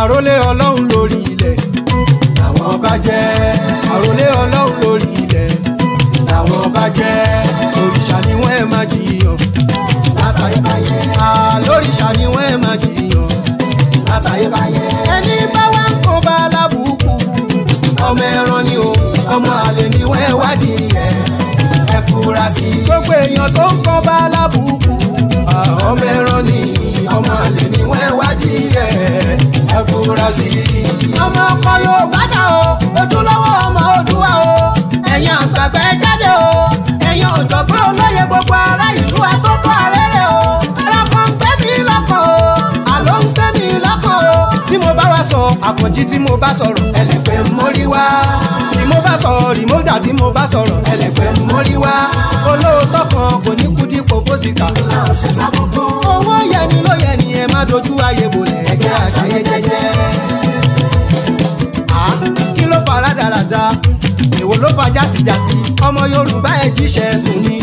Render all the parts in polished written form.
àrólé ọlọ́run lórí ilẹ̀ làwọn ọba jẹ́. àrólé ọlọ́run lórí ilẹ̀ làwọn ọba jẹ́. òrìṣà ni wọ́n ẹ̀ máa jiyàn látàyébáyé. àlóríṣà ni wọ́n ẹ̀ máa jiyàn látàyébáyé. ẹni bá wá ń kó bá lábùkù ọmọ ẹran ni o, ọmọ àlè ni wọ́n ẹ̀ wádìí ẹ̀ fura sí. gbogbo èèyàn tó ń kọ́ bá lábùkù ọmọ ẹran ni, ọmọ àlè ni wọ́n ẹ̀ wádìí ẹ̀ fura sí. ọmọ ọkọ Yorùbá dà o, ojúlówó ọmọ Oòduà o, ẹ̀yin àgbàgbà ẹ jáde o, ẹ̀yin ọ̀jọ̀gbọ́n olóye gbogbo ará ìlú àtótó arẹ́rẹ́ o. ẹlọ́kọ̀ ń gbé mi lọ́kọ̀ o, àlọ́ ń gbé mi lọ́kọ̀ o. tí mo bá wá sọ àkànjí, tí mo bá sọ̀rọ̀ ẹlẹ́pẹ̀ mórí wá. tí mo bá sọ rìmọ́dà, tí mo bá sọ̀rọ̀ ẹlẹ́pẹ̀ mórí wá. olóòótọ́ kan kò ní kú dípò fósìkà. owó yẹni ló yẹni, ẹ má dojú ayé bolẹ̀, ẹ jẹ́ àṣàyé jẹ́jẹ́. kí ló fara dáradára, èwo ló fa játijàti. ọmọ Yorùbá ẹ jíṣẹ́ sùn ni,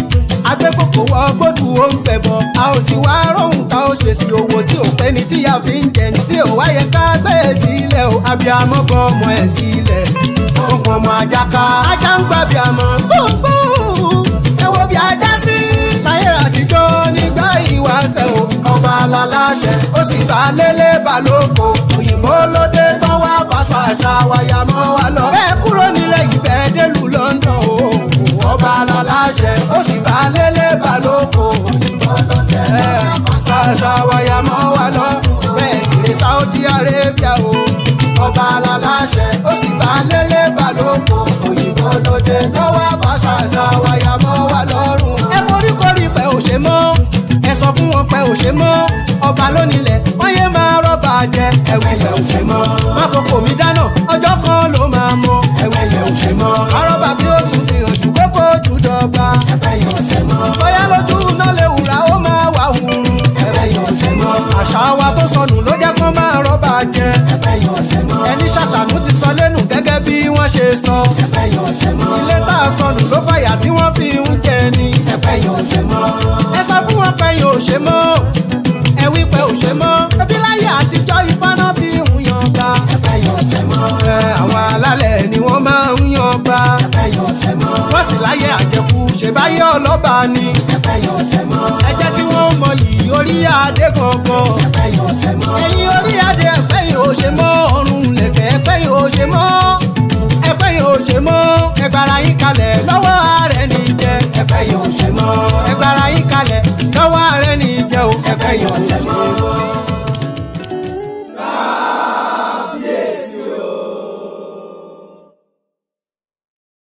agbẹ́kòkò wọ gbódù ó ń gbẹ̀bọ. a ò sì wá róhùn ká ó ṣe sí owó tí ò pé ní tíyà fi ń jẹ ní. sí ò wáyé ká gbé e sílẹ̀ o, abiyamọ bọ ọmọ ẹ̀ sílẹ̀. ó pọn ọmọ ajá ká, ajá ń gbà bíamọ gbòǹgbò. ẹ wo bí ajá sí láyé àtijọ́ nígbà ìwáṣẹ̀ o. ọba aláláṣẹ ó sì bá lélẹ̀ balóko. òyìnbó ló dé tán wá fàṣọ àṣà wáyà mọ́ wa lọ. bẹ́ẹ̀ kúrò nílẹ̀ ìbẹ̀ délùú London o. ọba aláláṣẹ ó sì bá lélẹ̀ balóko. òyìnbó ló dé tán fàṣọ wáyà mọ́ wa lọ. bẹ́ẹ̀ sì lè Saudi Arabia o. ọba aláláṣẹ ó sì bá lélẹ̀ balóko. òyìnbó ló dé tán wá fàṣọ àṣà wáyà mọ́ wa lọ́rùn. ẹ foríkorí pé ò ṣe mọ́, ẹ sọ fún wọn pé ò ṣe mọ́. ọba lónílẹ̀ wọ́n yé máa rọ́bà jẹ. ẹ̀wẹ̀ yẹ̀ ò ṣe mọ́, má fọkọ mi dáná ọjọ́ kan ló máa mọ. ẹ̀wẹ̀ yẹ̀ ò ṣe mọ́, arọ́bà bí ó tún ti hàn jù kó fojú dọ́gba. ẹ̀wẹ̀ yẹ̀ ò ṣe mọ́, bóyá lójú náà lè wùrà ó máa wà hùrù. ẹ̀wẹ̀ yẹ̀ ò ṣe mọ́, àṣà wa tó sọnù ló jẹ́ kó máa rọ́bà jẹ. ẹ̀wẹ̀ yẹ̀ ò ṣe mọ́, ẹni ṣàṣàmú ti sọ lẹ́nu gẹ́gẹ́ bí wọ́n ṣe sọ. ẹ̀wẹ̀ yẹ̀ ò ṣe mọ́, ilé tá a sọnù ló fàyà tí wọ́n fi ń jẹ ni. ẹ̀wẹ̀ yẹ̀ ò ṣe mọ́, ẹ sọ fún wọn pé yẹ̀ ò ṣe mọ́, ẹ wí pé ò ṣe mọ́. ẹbí láyé àtijọ́ Ifá náà fi ń yan gba. ẹ̀wẹ̀ yẹ̀ ò ṣe mọ́, àwọn alálẹ̀ ni wọ́n máa ń yan gba. ẹ̀wẹ̀ yẹ̀ ò ṣe mọ́, wọ́n sì láyé àjẹkù ṣèbáyé ọlọ́ba ni. ẹ̀wẹ̀ yẹ̀ ò ṣe mọ́, ẹ jẹ́ kí wọ́n mọ yìí orí adé kankan. ẹ̀wẹ̀ yẹ̀ ò ṣe mọ́, ẹ̀yin orí adé ẹ̀pẹ́ yìí ò ṣe mọ́, ọrùn lẹ̀kẹ̀ ẹ̀pẹ́ yìí ò ṣe mọ́, ẹ̀pẹ́ yìí ò ṣe mọ́. ẹgbàrá yín kalẹ̀ lọ́wọ́ ààrẹ ní jẹ. ẹ̀pẹ́ yìí ò ṣe mọ́, ẹgbàrá yín kalẹ̀ lọ́wọ́ ààrẹ ní jẹ o. ẹ̀pẹ́ yìí ò ṣe